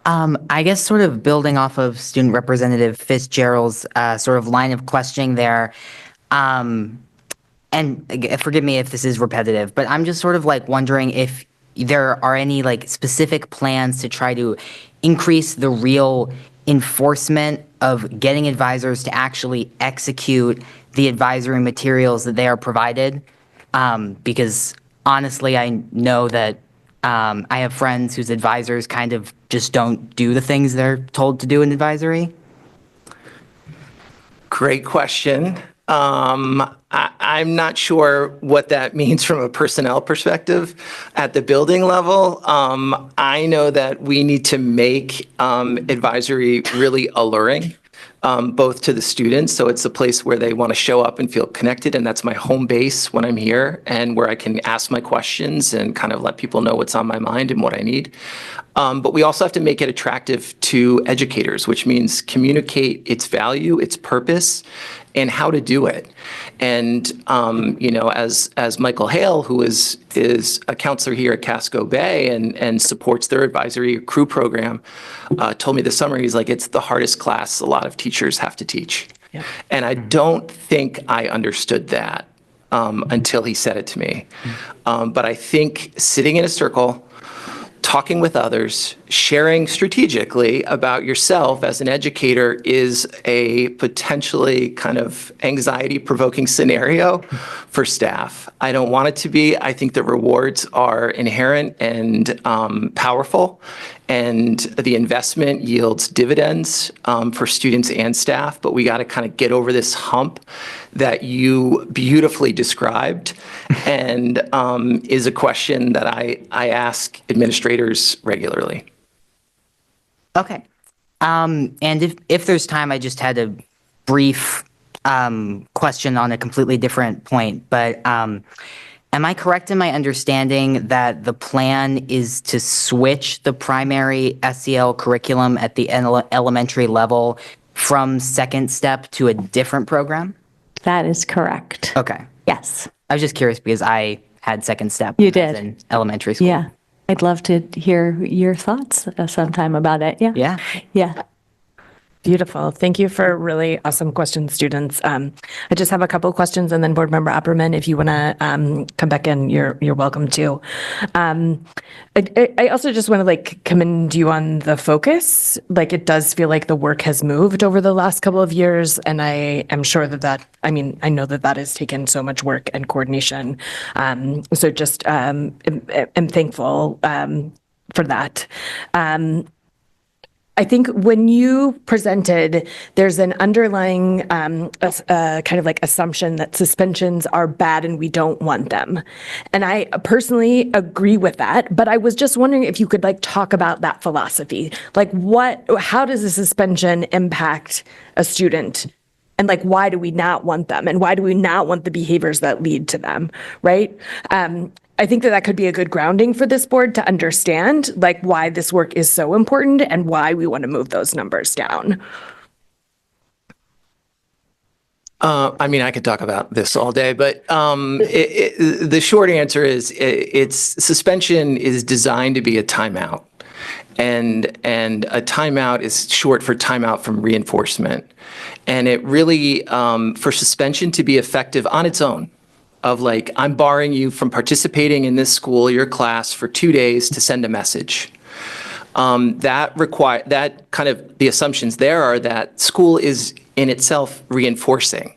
I guess sort of building off of Student Representative Fitzgerald's sort of line of questioning there, and forgive me if this is repetitive, but I'm just sort of like wondering if there are any like specific plans to try to increase the real enforcement of getting advisors to actually execute the advisory materials that they are provided. Because honestly, I know that I have friends whose advisors kind of just don't do the things they're told to do in advisory. Great question. I'm not sure what that means from a personnel perspective at the building level. I know that we need to make advisory really alluring, both to the students. So it's a place where they want to show up and feel connected. And that's my home base when I'm here and where I can ask my questions and kind of let people know what's on my mind and what I need. But we also have to make it attractive to educators, which means communicate its value, its purpose, and how to do it. And, as Michael Hale, who is a counselor here at Casco Bay and supports their advisory crew program, told me this summer, he's like, it's the hardest class a lot of teachers have to teach. Yeah. And I don't think I understood that until he said it to me. But I think sitting in a circle, talking with others, sharing strategically about yourself as an educator is a potentially kind of anxiety-provoking scenario for staff. I don't want it to be. I think the rewards are inherent and powerful, and the investment yields dividends for students and staff, but we got to kind of get over this hump that you beautifully described and is a question that I ask administrators regularly. Okay. And if there's time, I just had a brief question on a completely different point. But am I correct in my understanding that the plan is to switch the primary SEL curriculum at the elementary level from second step to a different program? That is correct. Okay. Yes. I was just curious because I had second step You did. in elementary school. Yeah. I'd love to hear your thoughts sometime about it. Yeah. Yeah. Yeah. Beautiful. Thank you for really awesome questions, students. I just have a couple of questions, and then Board Member Opperman, if you want to come back in, you're welcome to. I also just want to commend you on the focus. It does feel like the work has moved over the last couple of years, and I am sure I know that has taken so much work and coordination. So just am thankful for that. I think when you presented, there's an underlying kind of assumption that suspensions are bad and we don't want them. And I personally agree with that, but I was just wondering if you could talk about that philosophy. How does a suspension impact a student? And why do we not want them? And why do we not want the behaviors that lead to them, right? I think that could be a good grounding for this board to understand why this work is so important and why we want to move those numbers down. I could talk about this all day, but the short answer is suspension is designed to be a timeout. And a timeout is short for timeout from reinforcement. And it really, for suspension to be effective on its own, of I'm barring you from participating in this school or your class for 2 days to send a message. The assumptions there are that school is in itself reinforcing.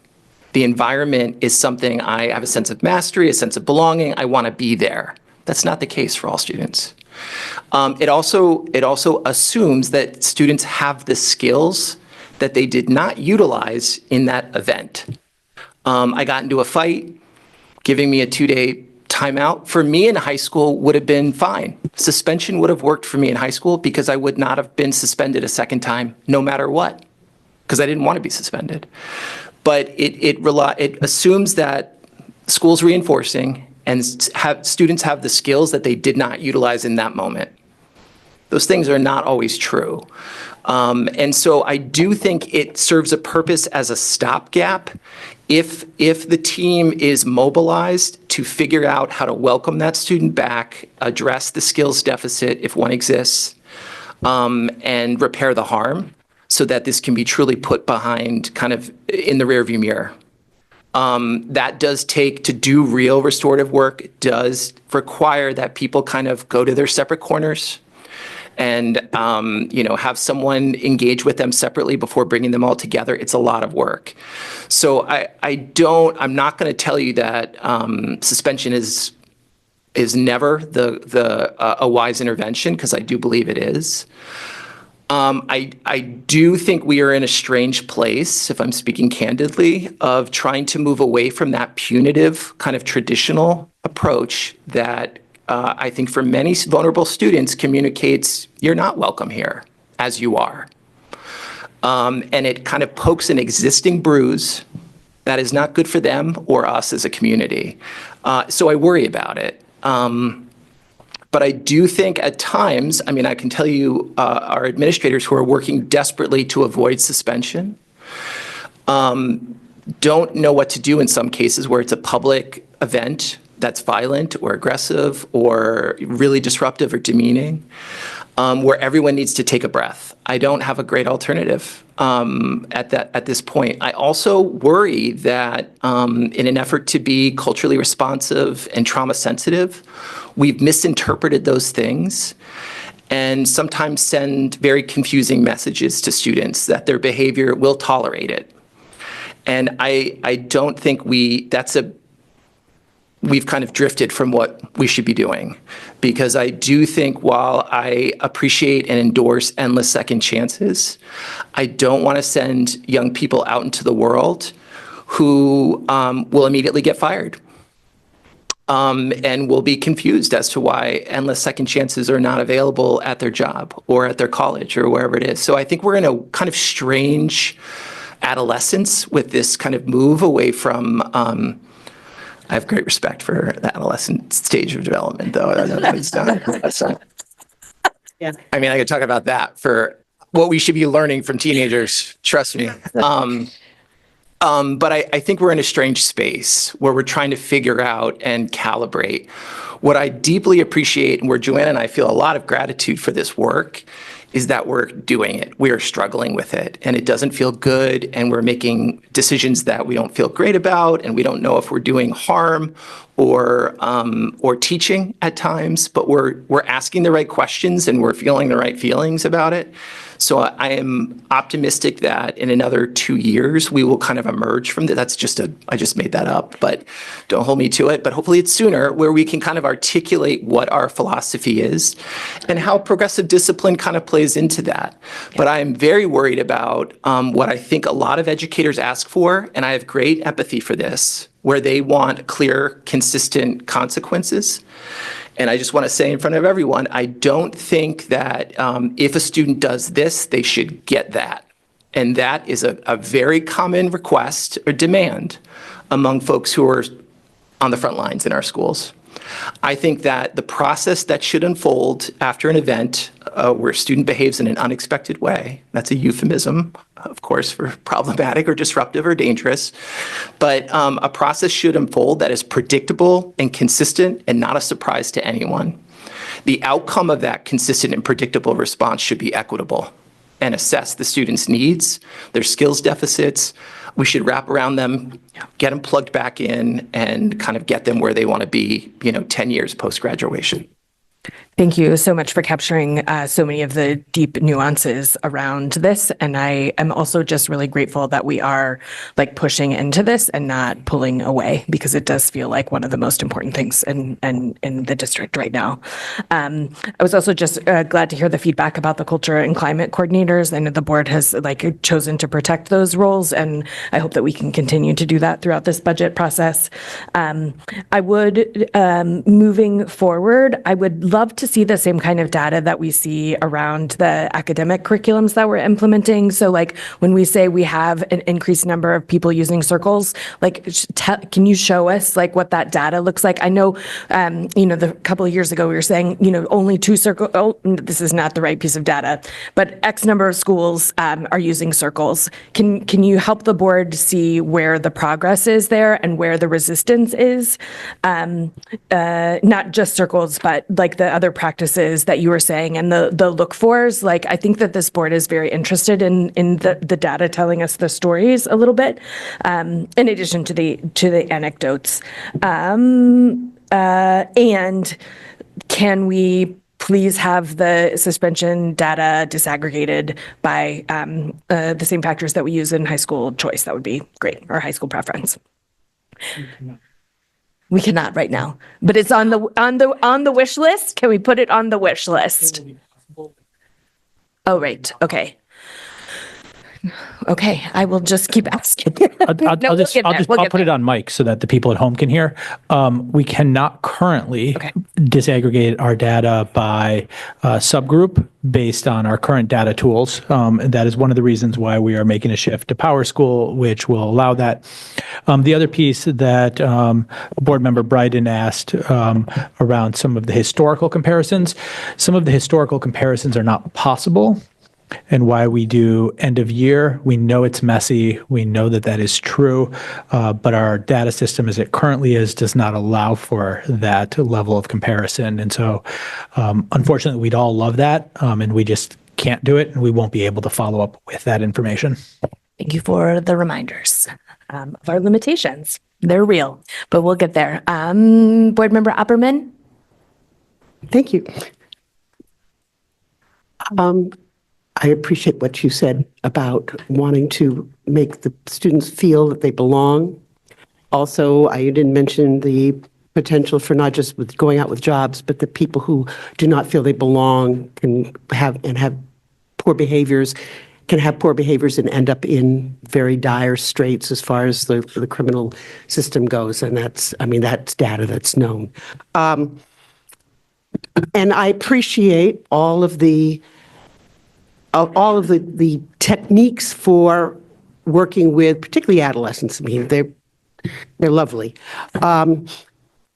The environment is something I have a sense of mastery, a sense of belonging. I want to be there. That's not the case for all students. It also assumes that students have the skills that they did not utilize in that event. I got into a fight. Giving me a 2-day timeout for me in high school would have been fine. Suspension would have worked for me in high school because I would not have been suspended a second time, no matter what. because I didn't want to be suspended. But it assumes that school's reinforcing and students have the skills that they did not utilize in that moment. Those things are not always true. And so I do think it serves a purpose as a stopgap if the team is mobilized to figure out how to welcome that student back, address the skills deficit if one exists, and repair the harm so that this can be truly put behind kind of in the rearview mirror. That does take, to do real restorative work, it does require that people kind of go to their separate corners and, have someone engage with them separately before bringing them all together. It's a lot of work. So I'm not going to tell you that suspension is never a wise intervention, because I do believe it is. I do think we are in a strange place, if I'm speaking candidly, of trying to move away from that punitive kind of traditional approach that I think for many vulnerable students communicates you're not welcome here as you are. And it kind of pokes an existing bruise that is not good for them or us as a community. So I worry about it. But I do think at times, I can tell you our administrators who are working desperately to avoid suspension don't know what to do in some cases where it's a public event that's violent or aggressive or really disruptive or demeaning, where everyone needs to take a breath. I don't have a great alternative at this point. I also worry that in an effort to be culturally responsive and trauma sensitive, we've misinterpreted those things and sometimes send very confusing messages to students that their behavior will tolerate it. And I don't think we've kind of drifted from what we should be doing, because I do think while I appreciate and endorse endless second chances, I don't want to send young people out into the world who will immediately get fired and will be confused as to why endless second chances are not available at their job or at their college or wherever it is. So I think we're in a kind of strange adolescence with this kind of move away from I have great respect for the adolescent stage of development, though. I don't know it's done. Yeah. I could talk about that for what we should be learning from teenagers. Trust me. But I think we're in a strange space where we're trying to figure out and calibrate. What I deeply appreciate, and where Joanna and I feel a lot of gratitude for this work, is that we're doing it. We are struggling with it, and it doesn't feel good, and we're making decisions that we don't feel great about, and we don't know if we're doing harm or teaching at times, but we're asking the right questions and we're feeling the right feelings about it. So I am optimistic that in another 2 years, we will kind of emerge from that. I just made that up, but don't hold me to it. But hopefully it's sooner, where we can kind of articulate what our philosophy is and how progressive discipline kind of plays into that. But I am very worried about what I think a lot of educators ask for, and I have great empathy for this, where they want clear, consistent consequences. And I just want to say in front of everyone, I don't think that if a student does this, they should get that. And that is a very common request or demand among folks who are on the front lines in our schools. I think that the process that should unfold after an event where a student behaves in an unexpected way, that's a euphemism, of course, for problematic or disruptive or dangerous, but a process should unfold that is predictable and consistent and not a surprise to anyone. The outcome of that consistent and predictable response should be equitable and assess the student's needs, their skills deficits. We should wrap around them, get them plugged back in, and kind of get them where they want to be, 10 years post-graduation. Thank you so much for capturing so many of the deep nuances around this. And I am also just really grateful that we are pushing into this and not pulling away, because it does feel like one of the most important things in the district right now. I was also just glad to hear the feedback about the culture and climate coordinators. I know the board has chosen to protect those roles, and I hope that we can continue to do that throughout this budget process. Moving forward, I would love love to see the same kind of data that we see around the academic curriculums that we're implementing. So like when we say we have an increased number of people using circles, like can you show us like what that data looks like? I know, the couple of years ago we were saying, only 2 circles. Oh, this is not the right piece of data, but X number of schools are using circles. Can you help the board see where the progress is there and where the resistance is? Not just circles, but like the other practices that you were saying and the look fors. Like I think that this board is very interested in the data telling us the stories a little bit, in addition to the anecdotes. And can we please have the suspension data disaggregated by the same factors that we use in high school choice? That would be great, or high school preference. We cannot right now, but it's on the wish list. Can we put it on the wish list? Oh, right. Okay. Okay, I will just keep asking. I'll put it on mic so that the people at home can hear. We cannot currently disaggregate our data by subgroup based on our current data tools. And that is one of the reasons why we are making a shift to PowerSchool, which will allow that. The other piece that Board Member Bryden asked around some of the historical comparisons, some of the historical comparisons are not possible. And why we do end of year, we know it's messy. We know that that is true, but our data system as it currently is does not allow for that level of comparison. And so, unfortunately, we'd all love that, and we just can't do it, and we won't be able to follow up with that information. Thank you for the reminders of our limitations. They're real, but we'll get there. Board Member Opperman? Thank you. I appreciate what you said about wanting to make the students feel that they belong. Also, you didn't mention the potential for not just with going out with jobs, but the people who do not feel they belong can have poor behaviors, and end up in very dire straits as far as the criminal system goes. And that's data that's known. And I appreciate all of the techniques for working with, particularly adolescents. I mean, they're lovely, but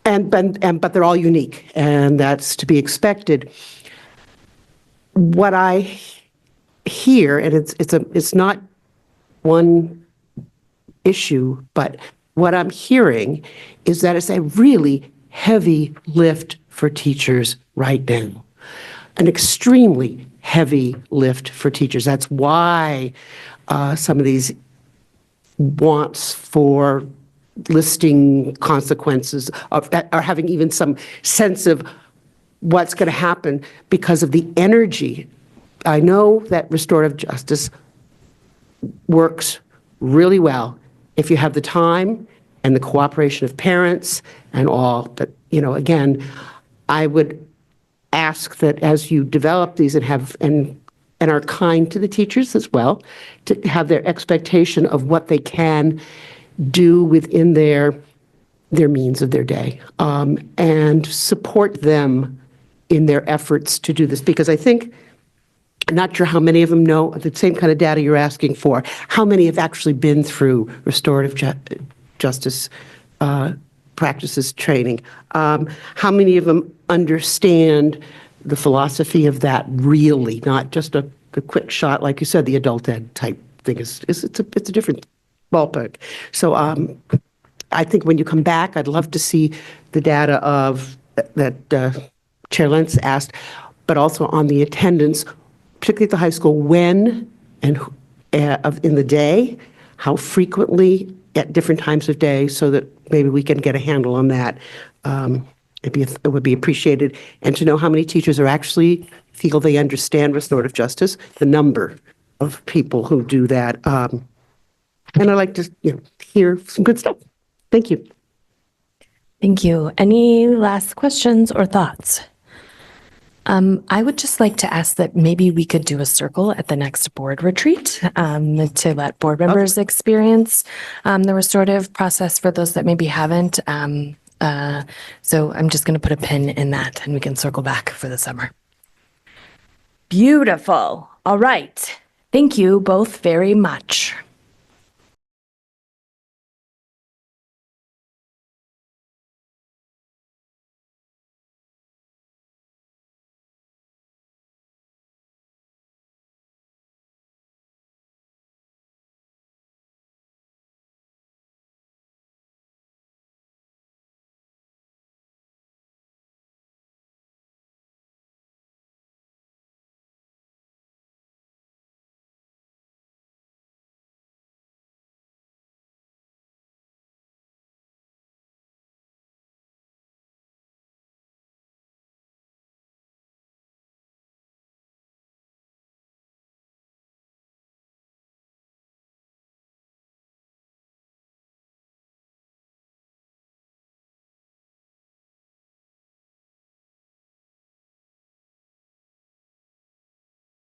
they're all unique, and that's to be expected. What I hear, and it's not one issue, but what I'm hearing is that it's a really heavy lift for teachers right now, an extremely heavy lift for teachers. That's why some of these wants for listing consequences are having even some sense of what's going to happen because of the energy. I know that restorative justice works really well if you have the time and the cooperation of parents and all. But, again, I would ask that as you develop these and are kind to the teachers as well, to have their expectation of what they can do within their means of their day, and support them in their efforts to do this. Because I think, I'm not sure how many of them know the same kind of data you're asking for, how many have actually been through restorative justice practices training, how many of them understand the philosophy of that really, not just a quick shot, like you said, the adult ed type thing it's a different ballpark. So I think when you come back, I'd love to see the data of that Chair Lentz asked, but also on the attendance, particularly at the high school, when and in the day, how frequently at different times of day, so that maybe we can get a handle on that. It would be appreciated. And to know how many teachers are actually feel they understand restorative justice, the number of people who do that. And I'd like to hear some good stuff. Thank you. Thank you. Any last questions or thoughts? I would just like to ask that maybe we could do a circle at the next board retreat to let board members experience the restorative process for those that maybe haven't. So I'm just going to put a pin in that and we can circle back for the summer. Beautiful. All right. Thank you both very much.